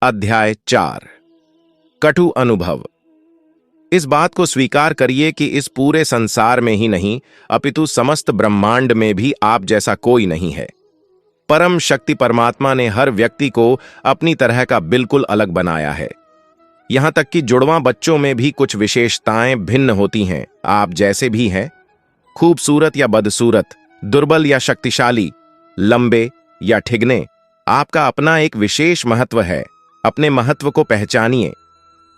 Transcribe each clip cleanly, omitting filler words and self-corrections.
अध्याय 4। कटु अनुभव। इस बात को स्वीकार करिए कि इस पूरे संसार में ही नहीं अपितु समस्त ब्रह्मांड में भी आप जैसा कोई नहीं है। परम शक्ति परमात्मा ने हर व्यक्ति को अपनी तरह का बिल्कुल अलग बनाया है। यहां तक कि जुड़वां बच्चों में भी कुछ विशेषताएं भिन्न होती हैं। आप जैसे भी हैं, खूबसूरत या बदसूरत, दुर्बल या शक्तिशाली, लंबे या ठिगने, आपका अपना एक विशेष महत्व है। अपने महत्व को पहचानिए।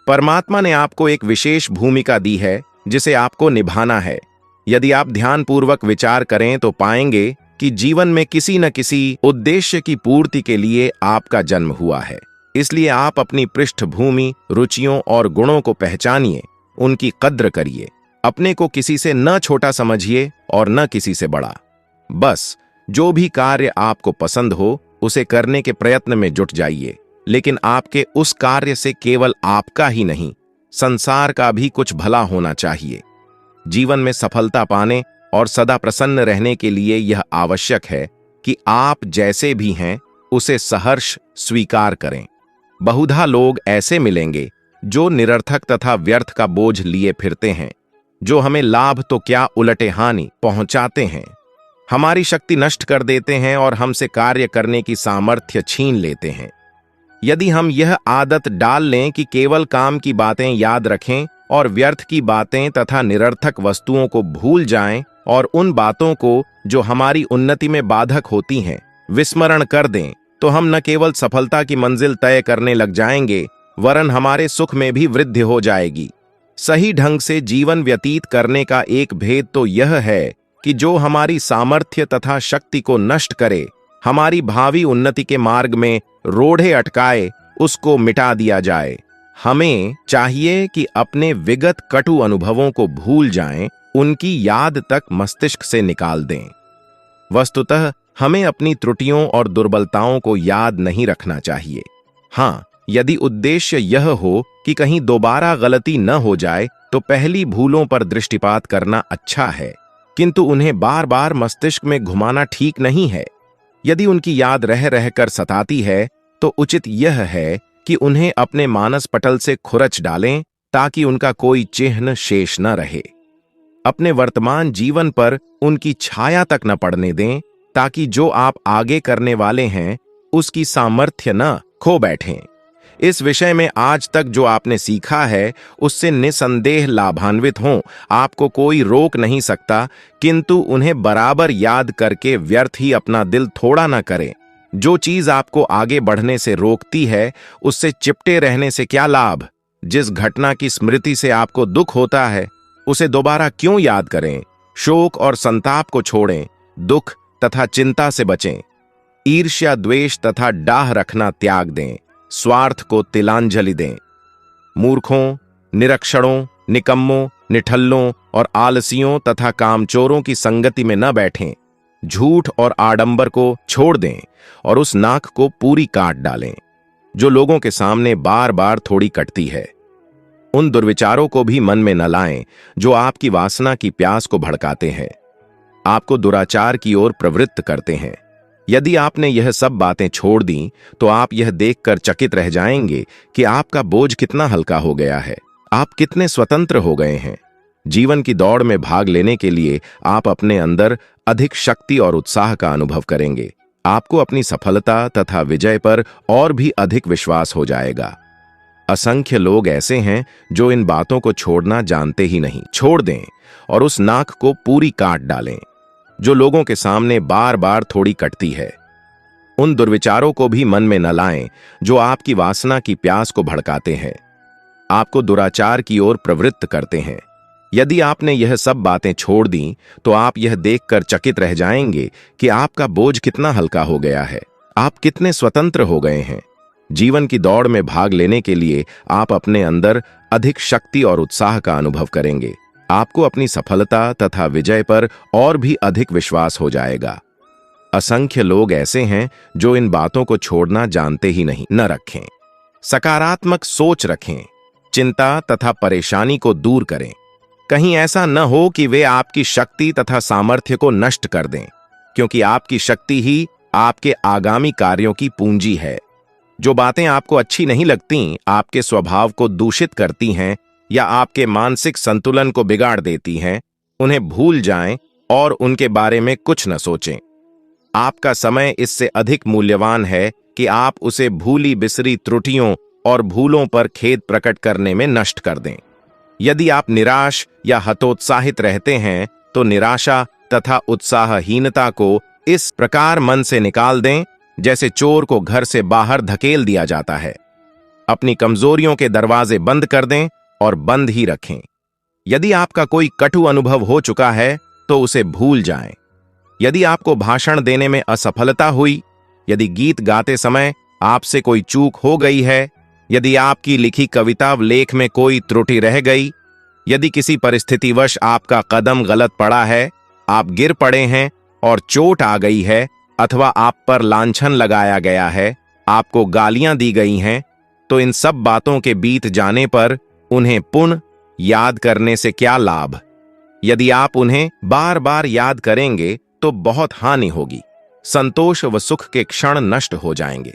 परमात्मा ने आपको एक विशेष भूमिका दी है जिसे आपको निभाना है। यदि आप ध्यानपूर्वक विचार करें तो पाएंगे कि जीवन में किसी न किसी उद्देश्य की पूर्ति के लिए आपका जन्म हुआ है। इसलिए आप अपनी पृष्ठभूमि, रुचियों और गुणों को पहचानिए, उनकी कद्र करिए। अपने को किसी से न छोटा समझिए और न किसी से बड़ा। बस जो भी कार्य आपको पसंद हो उसे करने के प्रयत्न में जुट जाइए, लेकिन आपके उस कार्य से केवल आपका ही नहीं, संसार का भी कुछ भला होना चाहिए। जीवन में सफलता पाने और सदा प्रसन्न रहने के लिए यह आवश्यक है कि आप जैसे भी हैं उसे सहर्ष स्वीकार करें। बहुधा लोग ऐसे मिलेंगे जो निरर्थक तथा व्यर्थ का बोझ लिए फिरते हैं, जो हमें लाभ तो क्या उलटे हानि पहुंचाते हैं, हमारी शक्ति नष्ट कर देते हैं और हमसे कार्य करने की सामर्थ्य छीन लेते हैं। यदि हम यह आदत डाल लें कि केवल काम की बातें याद रखें और व्यर्थ की बातें तथा निरर्थक वस्तुओं को भूल जाएं और उन बातों को जो हमारी उन्नति में बाधक होती हैं विस्मरण कर दें, तो हम न केवल सफलता की मंजिल तय करने लग जाएंगे, वरन हमारे सुख में भी वृद्धि हो जाएगी। सही ढंग से जीवन व्यतीत करने का एक भेद तो यह है कि जो हमारी सामर्थ्य तथा शक्ति को नष्ट करे, हमारी भावी उन्नति के मार्ग में रोड़े अटकाए, उसको मिटा दिया जाए। हमें चाहिए कि अपने विगत कटु अनुभवों को भूल जाएं, उनकी याद तक मस्तिष्क से निकाल दें। वस्तुतः हमें अपनी त्रुटियों और दुर्बलताओं को याद नहीं रखना चाहिए। हाँ, यदि उद्देश्य यह हो कि कहीं दोबारा गलती न हो जाए तो पहली भूलों पर दृष्टिपात करना अच्छा है, किंतु उन्हें बार बार मस्तिष्क में घुमाना ठीक नहीं है। यदि उनकी याद रह रहकर सताती है तो उचित यह है कि उन्हें अपने मानस पटल से खुरच डालें, ताकि उनका कोई चिन्ह शेष न रहे। अपने वर्तमान जीवन पर उनकी छाया तक न पड़ने दें, ताकि जो आप आगे करने वाले हैं उसकी सामर्थ्य न खो बैठें। इस विषय में आज तक जो आपने सीखा है उससे निसंदेह लाभान्वित हों, आपको कोई रोक नहीं सकता, किंतु उन्हें बराबर याद करके व्यर्थ ही अपना दिल थोड़ा न करें। जो चीज आपको आगे बढ़ने से रोकती है उससे चिपटे रहने से क्या लाभ। जिस घटना की स्मृति से आपको दुख होता है उसे दोबारा क्यों याद करें। शोक और संताप को छोड़ें, दुख तथा चिंता से बचें। ईर्ष्या, द्वेष तथा डाह रखना त्याग दें, स्वार्थ को तिलांजलि दें। मूर्खों, निरक्षरों, निकम्मों, निठल्लों और आलसियों तथा कामचोरों की संगति में न बैठें। झूठ और आडंबर को छोड़ दें और उस नाक को पूरी काट डालें जो लोगों के सामने बार बार थोड़ी कटती है। उन दुर्विचारों को भी मन में न लाएं जो आपकी वासना की प्यास को भड़काते हैं, आपको दुराचार की ओर प्रवृत्त करते हैं। यदि आपने यह सब बातें छोड़ दी तो आप यह देखकर चकित रह जाएंगे कि आपका बोझ कितना हल्का हो गया है, आप कितने स्वतंत्र हो गए हैं। जीवन की दौड़ में भाग लेने के लिए आप अपने अंदर अधिक शक्ति और उत्साह का अनुभव करेंगे। आपको अपनी सफलता तथा विजय पर और भी अधिक विश्वास हो जाएगा। असंख्य लोग ऐसे हैं जो इन बातों को छोड़ना जानते ही नहीं। छोड़ दें और उस नाक को पूरी काट डालें जो लोगों के सामने बार बार थोड़ी कटती है। उन दुर्विचारों को भी मन में न लाएं जो आपकी वासना की प्यास को भड़काते हैं, आपको दुराचार की ओर प्रवृत्त करते हैं। यदि आपने यह सब बातें छोड़ दी तो आप यह देखकर चकित रह जाएंगे कि आपका बोझ कितना हल्का हो गया है, आप कितने स्वतंत्र हो गए हैं। जीवन की दौड़ में भाग लेने के लिए आप अपने अंदर अधिक शक्ति और उत्साह का अनुभव करेंगे। आपको अपनी सफलता तथा विजय पर और भी अधिक विश्वास हो जाएगा। असंख्य लोग ऐसे हैं जो इन बातों को छोड़ना जानते ही नहीं। न रखें, सकारात्मक सोच रखें, चिंता तथा परेशानी को दूर करें। कहीं ऐसा न हो कि वे आपकी शक्ति तथा सामर्थ्य को नष्ट कर दें, क्योंकि आपकी शक्ति ही आपके आगामी कार्यों की पूंजी है। जो बातें आपको अच्छी नहीं लगती, आपके स्वभाव को दूषित करती हैं या आपके मानसिक संतुलन को बिगाड़ देती हैं, उन्हें भूल जाएं और उनके बारे में कुछ न सोचें। आपका समय इससे अधिक मूल्यवान है कि आप उसे भूली बिसरी त्रुटियों और भूलों पर खेद प्रकट करने में नष्ट कर दें। यदि आप निराश या हतोत्साहित रहते हैं तो निराशा तथा उत्साहहीनता को इस प्रकार मन से निकाल दें जैसे चोर को घर से बाहर धकेल दिया जाता है। अपनी कमजोरियों के दरवाजे बंद कर दें और बंद ही रखें। यदि आपका कोई कटु अनुभव हो चुका है तो उसे भूल जाएं। यदि आपको भाषण देने में असफलता हुई, यदि गीत गाते समय आपसे कोई चूक हो गई है, यदि आपकी लिखी कविता लेख में कोई त्रुटि रह गई, यदि किसी परिस्थितिवश आपका कदम गलत पड़ा है, आप गिर पड़े हैं और चोट आ गई है, अथवा आप पर लांछन लगाया गया है, आपको गालियां दी गई हैं, तो इन सब बातों के बीत जाने पर उन्हें पुनः याद करने से क्या लाभ? यदि आप उन्हें बार बार याद करेंगे तो बहुत हानि होगी। संतोष व सुख के क्षण नष्ट हो जाएंगे।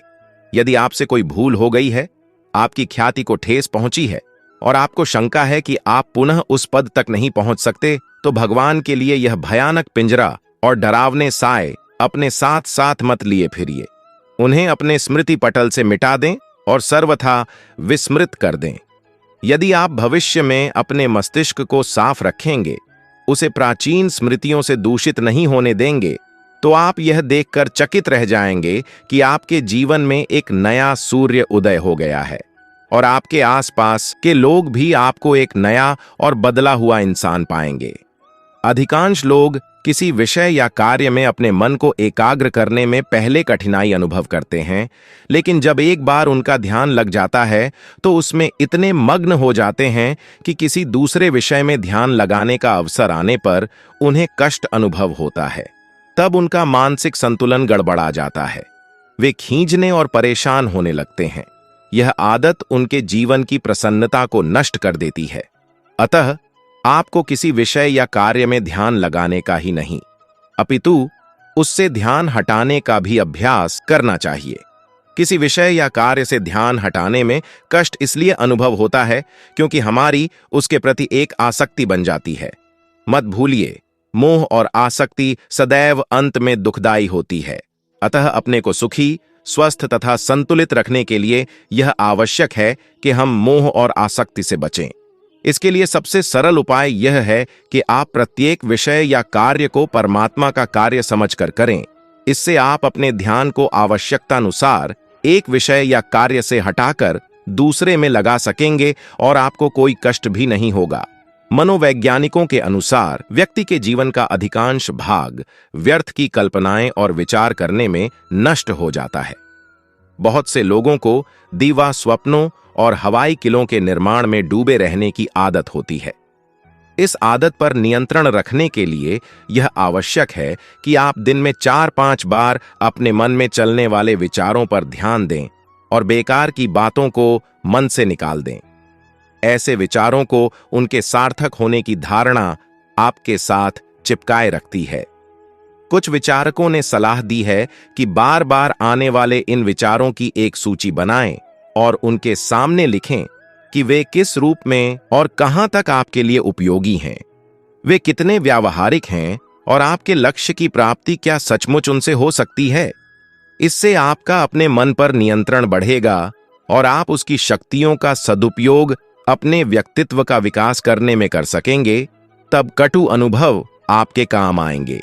यदि आपसे कोई भूल हो गई है, आपकी ख्याति को ठेस पहुंची है और आपको शंका है कि आप पुनः उस पद तक नहीं पहुंच सकते, तो भगवान के लिए यह भयानक पिंजरा और डरावने साए अपने साथ साथ मत लिए फिरिए। उन्हें अपने स्मृति पटल से मिटा दें और सर्वथा विस्मृत कर दें। यदि आप भविष्य में अपने मस्तिष्क को साफ रखेंगे, उसे प्राचीन स्मृतियों से दूषित नहीं होने देंगे, तो आप यह देखकर चकित रह जाएंगे कि आपके जीवन में एक नया सूर्य उदय हो गया है और आपके आसपास के लोग भी आपको एक नया और बदला हुआ इंसान पाएंगे। अधिकांश लोग किसी विषय या कार्य में अपने मन को एकाग्र करने में पहले कठिनाई अनुभव करते हैं, लेकिन जब एक बार उनका ध्यान लग जाता है तो उसमें इतने मग्न हो जाते हैं कि किसी दूसरे विषय में ध्यान लगाने का अवसर आने पर उन्हें कष्ट अनुभव होता है। तब उनका मानसिक संतुलन गड़बड़ा जाता है। वे खींचने और परेशान होने लगते हैं। यह आदत उनके जीवन की प्रसन्नता को नष्ट कर देती है। अतः आपको किसी विषय या कार्य में ध्यान लगाने का ही नहीं, अपितु उससे ध्यान हटाने का भी अभ्यास करना चाहिए। किसी विषय या कार्य से ध्यान हटाने में कष्ट इसलिए अनुभव होता है क्योंकि हमारी उसके प्रति एक आसक्ति बन जाती है। मत भूलिए, मोह और आसक्ति सदैव अंत में दुखदायी होती है। अतः अपने को सुखी, स्वस्थ तथा संतुलित रखने के लिए यह आवश्यक है कि हम मोह और आसक्ति से बचें। इसके लिए सबसे सरल उपाय यह है कि आप प्रत्येक विषय या कार्य को परमात्मा का कार्य समझकर करें। इससे आप अपने ध्यान को आवश्यकतानुसार एक विषय या कार्य से हटाकर दूसरे में लगा सकेंगे और आपको कोई कष्ट भी नहीं होगा। मनोवैज्ञानिकों के अनुसार व्यक्ति के जीवन का अधिकांश भाग व्यर्थ की कल्पनाएं और विचार करने में नष्ट हो जाता है। बहुत से लोगों को दीवा स्वप्नों और हवाई किलों के निर्माण में डूबे रहने की आदत होती है। इस आदत पर नियंत्रण रखने के लिए यह आवश्यक है कि आप दिन में 4-5 बार अपने मन में चलने वाले विचारों पर ध्यान दें और बेकार की बातों को मन से निकाल दें। ऐसे विचारों को उनके सार्थक होने की धारणा आपके साथ चिपकाए रखती है। कुछ विचारकों ने सलाह दी है कि बार बार आने वाले इन विचारों की एक सूची बनाएं और उनके सामने लिखें कि वे किस रूप में और कहां तक आपके लिए उपयोगी हैं, वे कितने व्यावहारिक हैं और आपके लक्ष्य की प्राप्ति क्या सचमुच उनसे हो सकती है। इससे आपका अपने मन पर नियंत्रण बढ़ेगा और आप उसकी शक्तियों का सदुपयोग अपने व्यक्तित्व का विकास करने में कर सकेंगे। तब कटु अनुभव आपके काम आएंगे।